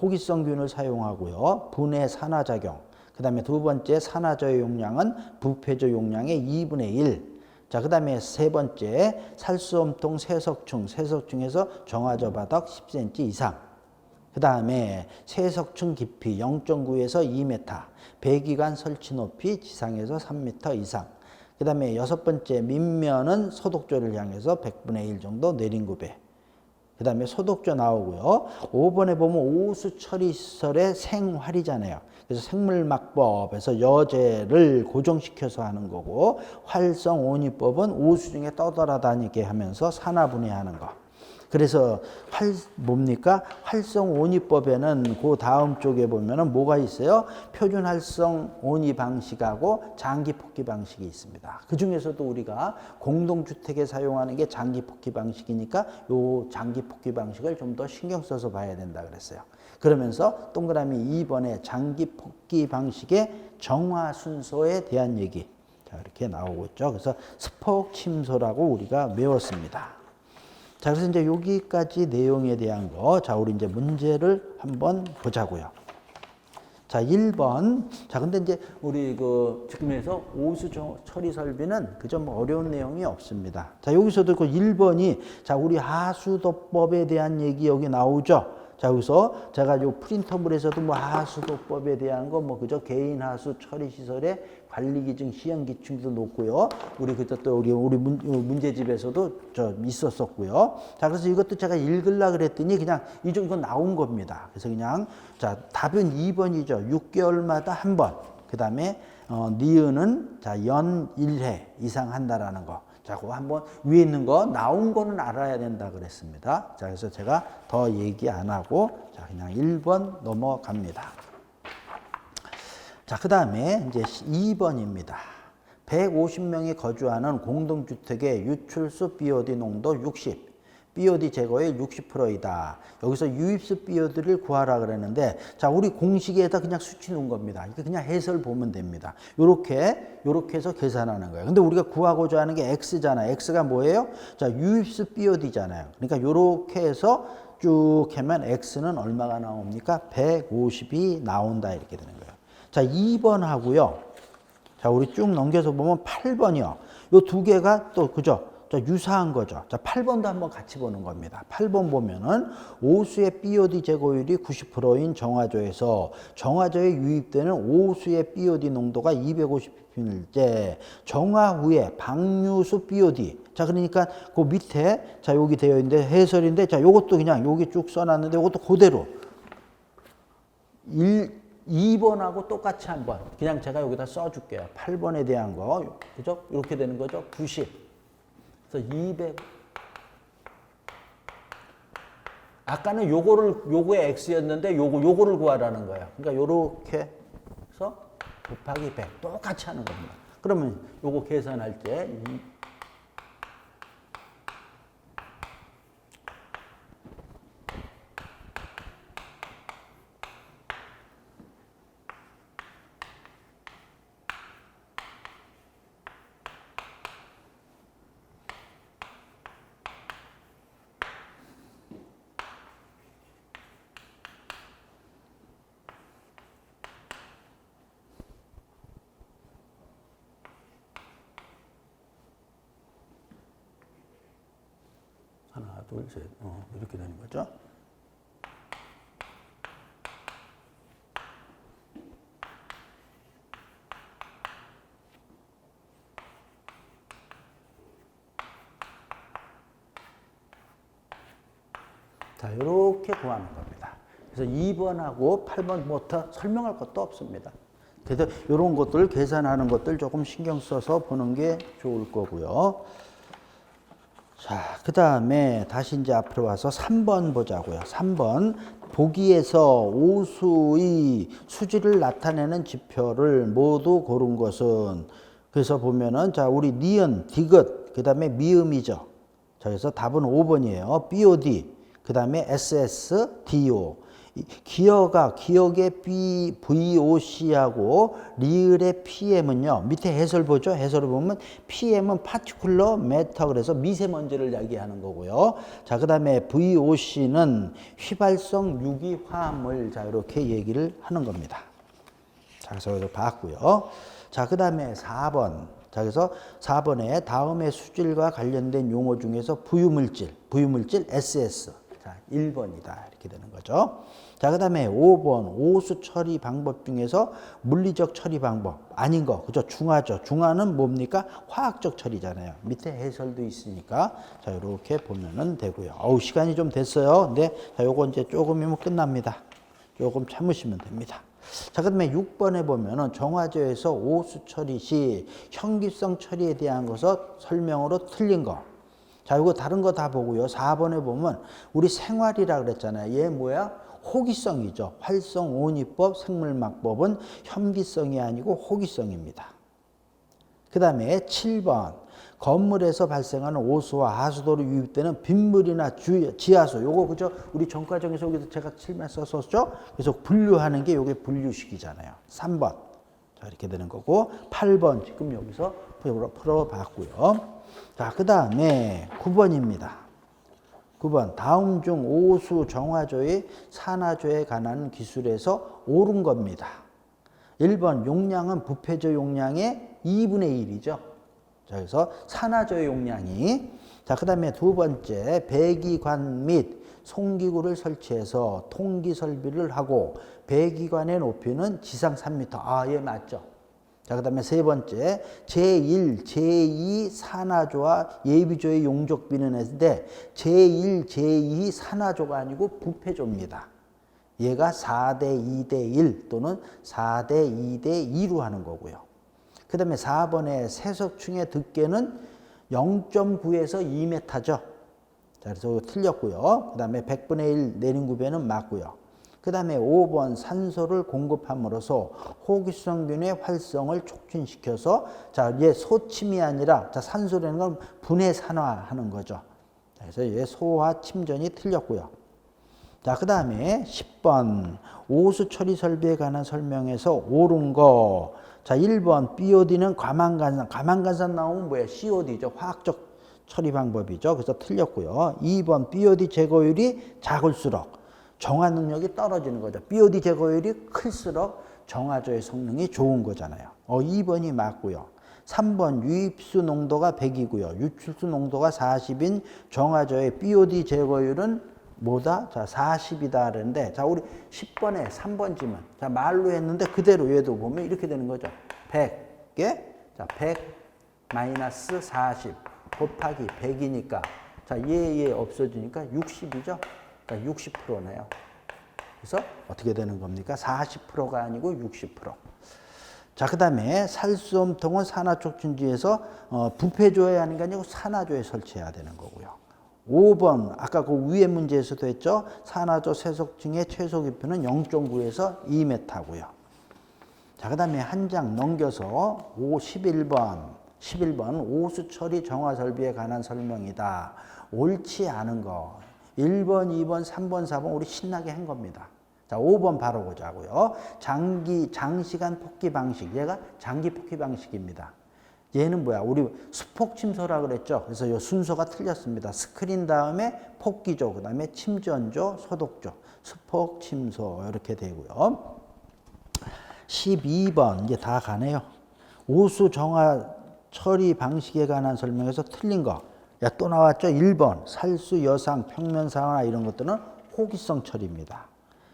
호기성균을 사용하고요. 분해 산화작용. 그 다음에 두 번째 산화조의 용량은 부패조 용량의 2분의 1. 자, 그 다음에 세 번째 살수염통 세석충. 세석충에서 정화조 바닥 10cm 이상. 그 다음에 세석충 깊이 0.9에서 2m. 배기관 설치 높이 지상에서 3m 이상. 그 다음에 여섯 번째 밑면은 소독조를 향해서 100분의 1 정도 내린 구배. 그 다음에 소독조 나오고요. 5번에 보면 오수 처리 시설의 생활이잖아요. 그래서 생물막법에서 여제를 고정시켜서 하는 거고, 활성온이법은 오수 중에 떠돌아다니게 하면서 산화분해하는 거. 그래서 뭡니까? 활성온이법에는 그 다음 쪽에 보면은 뭐가 있어요? 표준 활성온이 방식하고 장기 폭기 방식이 있습니다. 그 중에서도 우리가 공동주택에 사용하는 게 장기 폭기 방식이니까 요 장기 폭기 방식을 좀 더 신경 써서 봐야 된다 그랬어요. 그러면서 동그라미 2번에 장기 폭기 방식의 정화 순서에 대한 얘기. 자, 이렇게 나오고 있죠. 그래서 스폭 침소라고 우리가 외웠습니다. 자, 그래서 이제 여기까지 내용에 대한 거. 자, 우리 이제 문제를 한번 보자고요. 자, 1번. 자, 근데 이제 우리 지금에서 오수 처리 설비는 그저 뭐 어려운 내용이 없습니다. 자, 여기서도 그 1번이 자, 우리 하수도법에 대한 얘기 여기 나오죠. 자, 여기서 제가 요 프린터물에서도 뭐 하수도법에 대한 거 뭐 그저 개인 하수 처리 시설의 관리 기준 시행 기준도 놓고요. 우리 그때 또 우리 문제집에서도 있었었고요. 자, 그래서 이것도 제가 읽으려 그랬더니 그냥 이거 나온 겁니다. 그래서 그냥 자, 답은 2번이죠. 6개월마다 한 번. 그다음에 니은은 자, 연 1회 이상 한다라는 거. 자, 그거 한번 위에 있는 거 나온 거는 알아야 된다 그랬습니다. 자, 그래서 제가 더 얘기 안 하고 자, 그냥 1번 넘어갑니다. 자, 그 다음에 이제 2번입니다. 150명이 거주하는 공동주택의 유출수 BOD 농도 60. BOD 제거율 60%이다. 여기서 유입수 BOD를 구하라 그랬는데, 자, 우리 공식에다 그냥 수치 놓은 겁니다. 이거 그냥 해설 보면 됩니다. 요렇게 해서 계산하는 거예요. 근데 우리가 구하고자 하는 게 X잖아요. X가 뭐예요? 자, 유입수 BOD잖아요. 그러니까 요렇게 해서 쭉 하면 X는 얼마가 나옵니까? 150이 나온다. 이렇게 되는 거예요. 자, 2번 하고요. 자, 우리 쭉 넘겨서 보면 8번이요. 요 두 개가 또, 그죠? 유사한 거죠. 자, 8번도 한번 같이 보는 겁니다. 8번 보면은 오수의 BOD 제거율이 90%인 정화조에서 정화조에 유입되는 오수의 BOD 농도가 250ppm일 때 정화 후에 방류수 BOD. 자, 그러니까 그 밑에 자, 여기 되어 있는데 해설인데 자, 요것도 그냥 여기 쭉 써놨는데 요것도 그대로 2번하고 똑같이 한번 그냥 제가 여기다 써줄게요. 8번에 대한 거. 그죠? 이렇게 되는 거죠. 90. 그래서 200. 아까는 요거의 x였는데 요거를 구하라는 거예요. 그러니까 요렇게 해서 곱하기 100 똑같이 하는 겁니다. 그러면 요거 계산할 때 하나, 둘, 셋. 이렇게 되는 거죠. 자, 이렇게 구하는 겁니다. 그래서 2번하고 8번부터 설명할 것도 없습니다. 그래서 이런 것들 계산하는 것들 조금 신경 써서 보는 게 좋을 거고요. 자, 그 다음에 다시 이제 앞으로 와서 3번 보자고요. 3번. 보기에서 오수의 수질을 나타내는 지표를 모두 고른 것은, 그래서 보면은, 자, 우리 니은, 디귿, 그 다음에 미음이죠. 자, 그래서 답은 5번이에요. BOD, 그 다음에 SS, DO. 기억의 VOC하고 리을의 PM은요, 밑에 해설 보죠. 해설을 보면 PM은 particular matter, 그래서 미세먼지를 이야기하는 거고요. 자, 그 다음에 VOC는 휘발성 유기화합물. 자, 이렇게 얘기를 하는 겁니다. 자, 그래서 이렇게 봤고요. 자, 그 다음에 4번. 자, 그래서 4번에 다음의 수질과 관련된 용어 중에서 부유물질 SS. 자, 1번이다. 이렇게 되는 거죠. 자, 그 다음에 5번 오수 처리 방법 중에서 물리적 처리 방법 아닌 거, 그죠? 중화죠. 중화는 뭡니까? 화학적 처리잖아요. 밑에 해설도 있으니까 자, 이렇게 보면은 되고요. 시간이 좀 됐어요. 근데 자, 요거 이제 조금이면 끝납니다. 조금 참으시면 됩니다. 자, 그 다음에 6번에 보면은 정화조에서 오수 처리 시 형기성 처리에 대한 것을 설명으로 틀린 거. 자, 이거 다른 거 다 보고요. 4번에 보면 우리 생활이라 그랬잖아요. 얘 뭐야? 호기성이죠. 활성 온이법, 생물막법은 현기성이 아니고 호기성입니다. 그 다음에 7번. 건물에서 발생하는 오수와 하수도로 유입되는 빗물이나 지하수. 요거 그죠? 우리 전과정에서 여기서 제가 7만 썼었죠? 그래서 분류하는 게 요게 분류식이잖아요. 3번. 자, 이렇게 되는 거고. 8번 지금 여기서 풀어봤고요. 자, 그 다음에 9번입니다. 9번. 다음 중 오수 정화조의 산화조에 관한 기술에서 옳은 겁니다. 1번. 용량은 부패조 용량의 2분의 1이죠. 자, 그래서 산화조의 용량이. 자, 그 다음에 두 번째. 배기관 및 송기구를 설치해서 통기 설비를 하고 배기관의 높이는 지상 3m. 얘 맞죠? 자, 그 다음에 세 번째, 제1, 제2 산화조와 예비조의 용적비는 했는데 제1, 제2 산화조가 아니고 부패조입니다. 얘가 4대 2대 1 또는 4대 2대 2로 하는 거고요. 그 다음에 4번에 세석충의 득계는 0.9에서 2m죠. 자, 그래서 틀렸고요. 그 다음에 100분의 1 내림구배는 맞고요. 그 다음에 5번 산소를 공급함으로써 호기성균의 활성을 촉진시켜서, 자, 얘 소침이 아니라, 자, 산소라는 건 분해 산화하는 거죠. 그래서 얘 소화 침전이 틀렸고요. 자, 그 다음에 10번 오수 처리 설비에 관한 설명에서 옳은 거. 자, 1번 BOD는 과망간산 나오면 뭐예요? COD죠. 화학적 처리 방법이죠. 그래서 틀렸고요. 2번 BOD 제거율이 작을수록 정화 능력이 떨어지는 거죠. BOD 제거율이 클수록 정화조의 성능이 좋은 거잖아요. 2번이 맞고요. 3번 유입수 농도가 100이고요. 유출수 농도가 40인 정화조의 BOD 제거율은 뭐다? 자, 40이다 그랬는데, 자, 우리 10번에 3번지만, 자, 말로 했는데 그대로 얘도 보면 이렇게 되는 거죠. 100개, 자, 100 마이너스 40 곱하기 100이니까, 자, 얘 없어지니까 60이죠. 그러니까 60%네요. 그래서 어떻게 되는 겁니까? 40%가 아니고 60%. 자, 그 다음에 살수염통은 산화촉진지에서 부패조에 하는 게 아니고 산화조에 설치해야 되는 거고요. 5번 아까 그 위에 문제에서도 했죠. 산화조 세석층의 최소 깊이는 0.9에서 2m고요. 자, 그 다음에 한 장 넘겨서 11번 오수 처리 정화 설비에 관한 설명이다. 옳지 않은 거. 1번, 2번, 3번, 4번 우리 신나게 한 겁니다. 자, 5번 바로 보자고요. 장시간 폭기 방식. 얘가 장기 폭기 방식입니다. 얘는 뭐야? 우리 수폭 침소라 그랬죠. 그래서 이 순서가 틀렸습니다. 스크린 다음에 폭기조, 그 다음에 침전조, 소독조, 수폭 침소 이렇게 되고요. 12번 이제 다 가네요. 오수 정화 처리 방식에 관한 설명에서 틀린 거. 야, 또 나왔죠? 1번. 살수, 여상, 평면상하나 이런 것들은 호기성 처리입니다.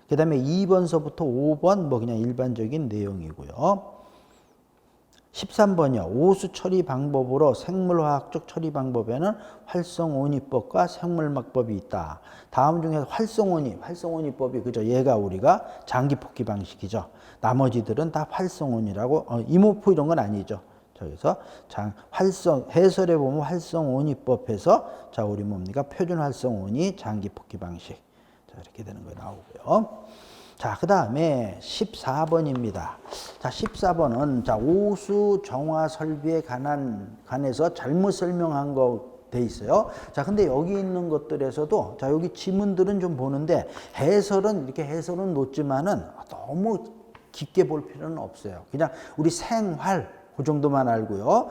그 다음에 2번서부터 5번 뭐 그냥 일반적인 내용이고요. 13번이요. 오수 처리 방법으로 생물화학적 처리 방법에는 활성온이법과 생물막법이 있다. 다음 중에서 활성온이법이 그죠? 얘가 우리가 장기폭기 방식이죠. 나머지들은 다 활성온이라고 이모프 이런 건 아니죠. 그래서 해설에 보면 활성온이법에서 자 우리 뭡니까? 표준 활성온이 장기폭기 방식. 자 이렇게 되는 거 나오고요. 자, 그 다음에 14번입니다. 자, 14번은 자, 오수 정화 설비에 관해서 잘못 설명한 거 돼 있어요. 자, 근데 여기 있는 것들에서도 자, 여기 지문들은 좀 보는데 해설은 놓지만은 너무 깊게 볼 필요는 없어요. 그냥 우리 생활 그 정도만 알고요.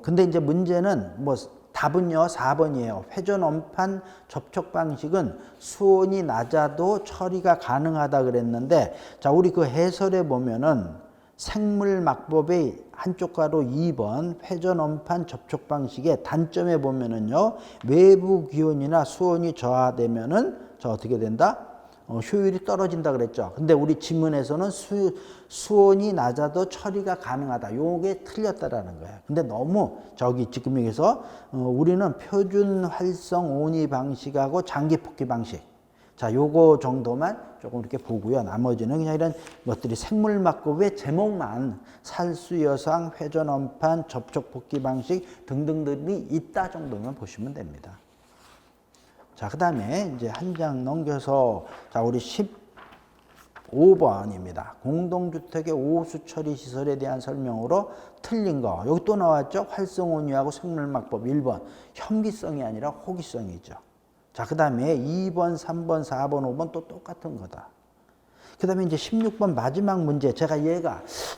근데 이제 문제는 뭐 답은요 4번이에요. 회전 원판 접촉 방식은 수온이 낮아도 처리가 가능하다 그랬는데 자 우리 그 해설에 보면은 생물 막법의 한쪽 가로 2번 회전 원판 접촉 방식의 단점에 보면은요 외부 기온이나 수온이 저하되면은 자 어떻게 된다? 효율이 떨어진다 그랬죠. 근데 우리 지문에서는 수온이 낮아도 처리가 가능하다. 요게 틀렸다라는 거예요. 근데 너무 저기 지금 여기서 우리는 표준 활성 온이 방식하고 장기 폭기 방식. 자, 요거 정도만 조금 이렇게 보고요. 나머지는 그냥 이런 것들이 생물막법의 제목만 살수, 여상, 회전 원판, 접촉 폭기 방식 등등들이 있다 정도만 보시면 됩니다. 자, 그 다음에 이제 한 장 넘겨서, 자, 우리 15번입니다. 공동주택의 오수 처리 시설에 대한 설명으로 틀린 거. 여기 또 나왔죠? 활성온유하고 생물막법 1번. 현기성이 아니라 호기성이죠. 자, 그 다음에 2번, 3번, 4번, 5번 또 똑같은 거다. 그 다음에 이제 16번 마지막 문제. 제가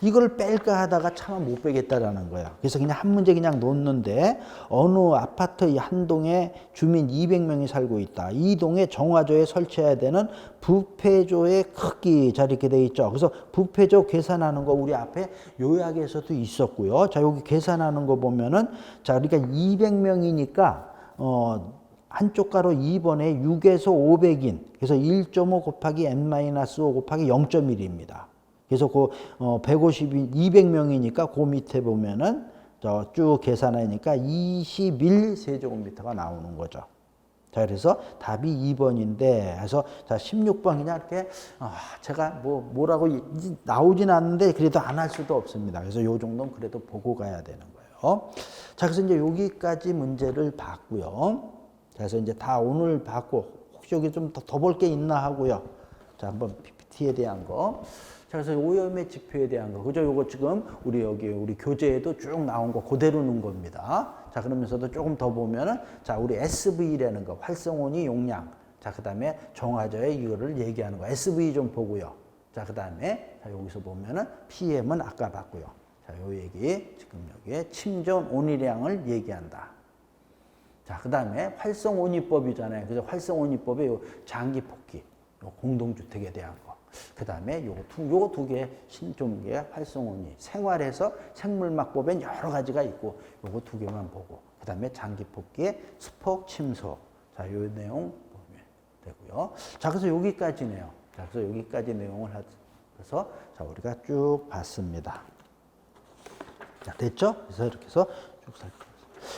이걸 뺄까 하다가 차마 못 빼겠다라는 거예요. 그래서 그냥 한 문제 그냥 놓는데 어느 아파트 한 동에 주민 200명이 살고 있다. 이 동에 정화조에 설치해야 되는 부패조의 크기. 자, 이렇게 돼 있죠. 그래서 부패조 계산하는 거 우리 앞에 요약에서도 있었고요. 자, 여기 계산하는 거 보면은 자, 그러니까 200명이니까 한쪽 가로 2번에 6에서 500인. 그래서 1.5 곱하기 n-5 곱하기 0.1입니다. 그래서 그 150인 200명이니까 그 밑에 보면은 쭉 계산하니까 21세제곱미터가 나오는 거죠. 자, 그래서 답이 2번인데, 그래서 자, 16번 그냥 이렇게 제가 뭐라고 나오진 않는데 그래도 안 할 수도 없습니다. 그래서 요 정도는 그래도 보고 가야 되는 거예요. 자, 그래서 이제 여기까지 문제를 봤고요. 그래서 이제 다 오늘 봤고 혹시 여기 좀 더 볼 게 있나 하고요. 자, 한번 PPT에 대한 거. 자, 그래서 오염의 지표에 대한 거. 그죠? 요거 지금 우리 교재에도 쭉 나온 거 그대로 놓은 겁니다. 자, 그러면서도 조금 더 보면은 자, 우리 SV라는 거, 활성온이 용량. 자, 그다음에 정화조의 이거를 얘기하는 거. SV 좀 보고요. 자, 그다음에 자, 여기서 보면은 PM은 아까 봤고요. 자, 요 얘기 지금 여기에 침전 온유량을 얘기한다. 자, 그 다음에 활성온이법이잖아요. 그래서 활성온이법의 요 장기 폭기, 요 공동주택에 대한 거. 그 다음에 요거 두 개 신종계 활성온이 생활에서 생물막법엔 여러 가지가 있고 요거 두 개만 보고 그 다음에 장기 폭기의 수폭 침소. 자, 요 내용 보면 되고요. 자, 그래서 여기까지네요. 자, 그래서 여기까지 내용을 해서 자, 우리가 쭉 봤습니다. 자, 됐죠? 그래서 이렇게 해서 쭉 살펴봤습니다.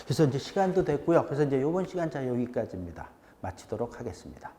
그래서 이제 시간도 됐고요. 그래서 이제 이번 시간 자 여기까지입니다. 마치도록 하겠습니다.